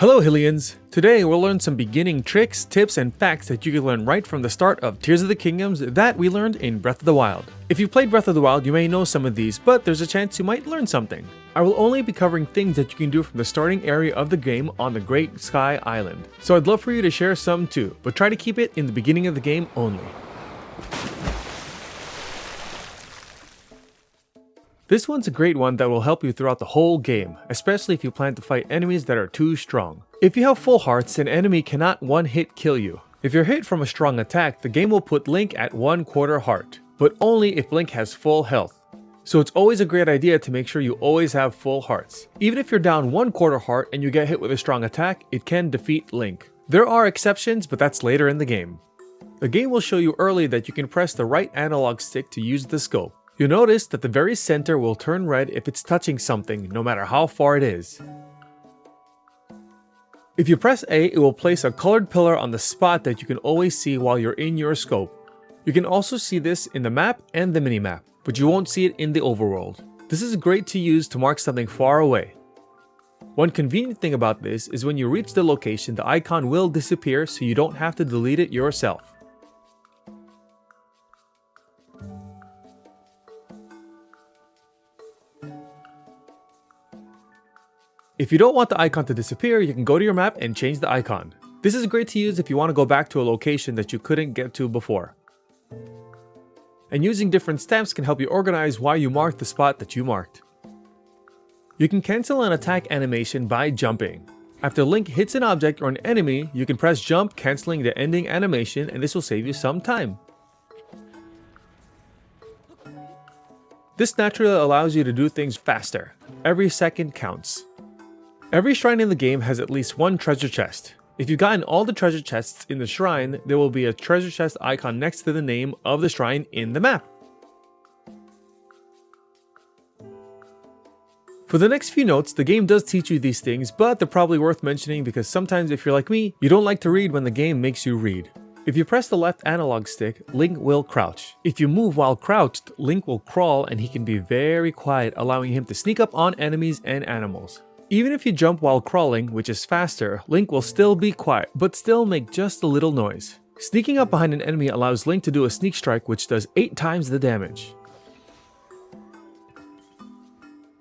Hello Hylians! Today we'll learn some beginning tricks, tips, and facts that you can learn right from the start of Tears of the Kingdoms that we learned in Breath of the Wild. If you've played Breath of the Wild, you may know some of these, but there's a chance you might learn something. I will only be covering things that you can do from the starting area of the game on the Great Sky Island. So I'd love for you to share some too, but try to keep it in the beginning of the game only. This one's a great one that will help you throughout the whole game, especially if you plan to fight enemies that are too strong. If you have full hearts, an enemy cannot one-hit kill you. If you're hit from a strong attack, the game will put Link at 1/4 heart, but only if Link has full health. So it's always a great idea to make sure you always have full hearts. Even if you're down 1/4 heart and you get hit with a strong attack, it can defeat Link. There are exceptions, but that's later in the game. The game will show you early that you can press the right analog stick to use the scope. You'll notice that the very center will turn red if it's touching something, no matter how far it is. If you press A, it will place a colored pillar on the spot that you can always see while you're in your scope. You can also see this in the map and the minimap, but you won't see it in the overworld. This is great to use to mark something far away. One convenient thing about this is when you reach the location, the icon will disappear so you don't have to delete it yourself. If you don't want the icon to disappear, you can go to your map and change the icon. This is great to use if you want to go back to a location that you couldn't get to before. And using different stamps can help you organize why you marked the spot that you marked. You can cancel an attack animation by jumping. After Link hits an object or an enemy, you can press jump, canceling the ending animation, and this will save you some time. This naturally allows you to do things faster. Every second counts. Every shrine in the game has at least one treasure chest. If you've gotten all the treasure chests in the shrine, there will be a treasure chest icon next to the name of the shrine in the map. For the next few notes, the game does teach you these things, but they're probably worth mentioning because sometimes if you're like me, you don't like to read when the game makes you read. If you press the left analog stick, Link will crouch. If you move while crouched, Link will crawl and he can be very quiet, allowing him to sneak up on enemies and animals. Even if you jump while crawling, which is faster, Link will still be quiet, but still make just a little noise. Sneaking up behind an enemy allows Link to do a sneak strike which does 8 times the damage.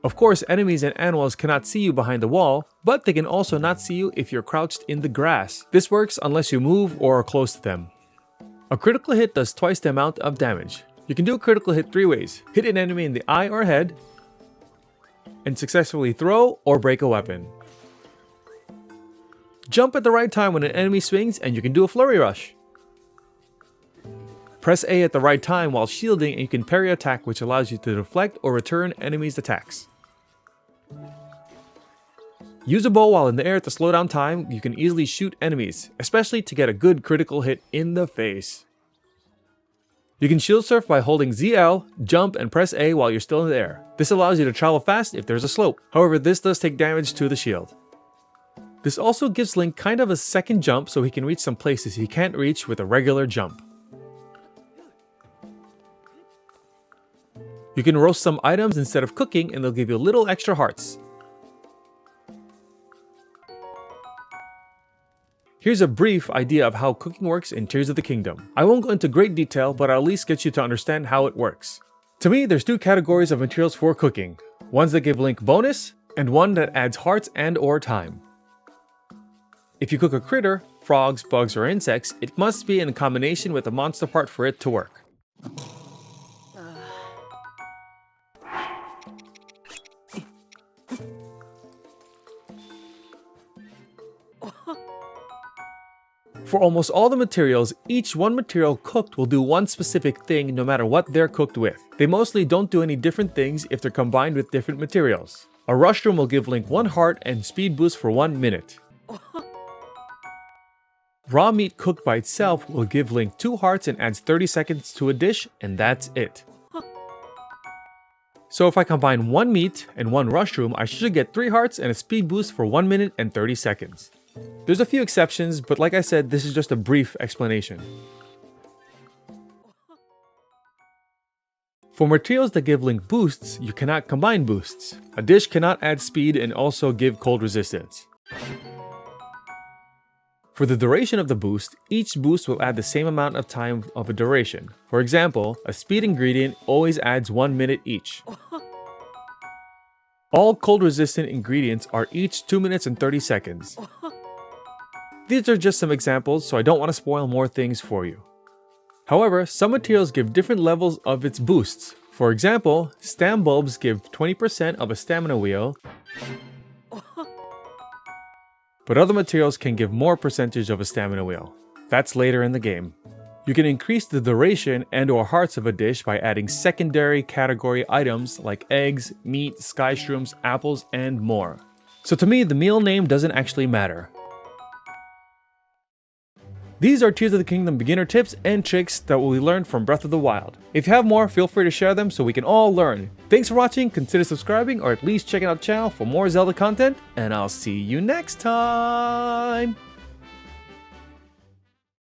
Of course, enemies and animals cannot see you behind the wall, but they can also not see you if you're crouched in the grass. This works unless you move or are close to them. A critical hit does twice the amount of damage. You can do a critical hit 3 ways. Hit an enemy in the eye or head, and successfully throw or break a weapon. Jump at the right time when an enemy swings and you can do a flurry rush. Press A at the right time while shielding and you can parry attack, which allows you to deflect or return enemies' attacks. Use a bow while in the air to slow down time. You can easily shoot enemies, especially to get a good critical hit in the face. You can shield surf by holding ZL, jump, and press A while you're still in the air. This allows you to travel fast if there's a slope. However, this does take damage to the shield. This also gives Link kind of a second jump so he can reach some places he can't reach with a regular jump. You can roast some items instead of cooking and they'll give you a little extra hearts. Here's a brief idea of how cooking works in Tears of the Kingdom. I won't go into great detail, but I'll at least get you to understand how it works. To me, there's 2 categories of materials for cooking. Ones that give Link bonus, and one that adds hearts and or time. If you cook a critter, frogs, bugs, or insects, it must be in combination with a monster part for it to work. For almost all the materials, each one material cooked will do one specific thing no matter what they're cooked with. They mostly don't do any different things if they're combined with different materials. A mushroom will give Link 1 heart and speed boost for 1 minute. Raw meat cooked by itself will give Link 2 hearts and adds 30 seconds to a dish, and that's it. So if I combine 1 meat and 1 mushroom, I should get 3 hearts and a speed boost for 1 minute and 30 seconds. There's a few exceptions, but like I said, this is just a brief explanation. For materials that give Link boosts, you cannot combine boosts. A dish cannot add speed and also give cold resistance. For the duration of the boost, each boost will add the same amount of time of a duration. For example, a speed ingredient always adds 1 minute each. All cold resistant ingredients are each 2 minutes and 30 seconds. These are just some examples, so I don't want to spoil more things for you. However, some materials give different levels of its boosts. For example, stam bulbs give 20% of a stamina wheel, but other materials can give more percentage of a stamina wheel. That's later in the game. You can increase the duration and/or hearts of a dish by adding secondary category items like eggs, meat, sky shrooms, apples, and more. So to me, the meal name doesn't actually matter. These are Tears of the Kingdom beginner tips and tricks that we learned from Breath of the Wild. If you have more, feel free to share them so we can all learn. Thanks for watching, consider subscribing or at least checking out the channel for more Zelda content, and I'll see you next time!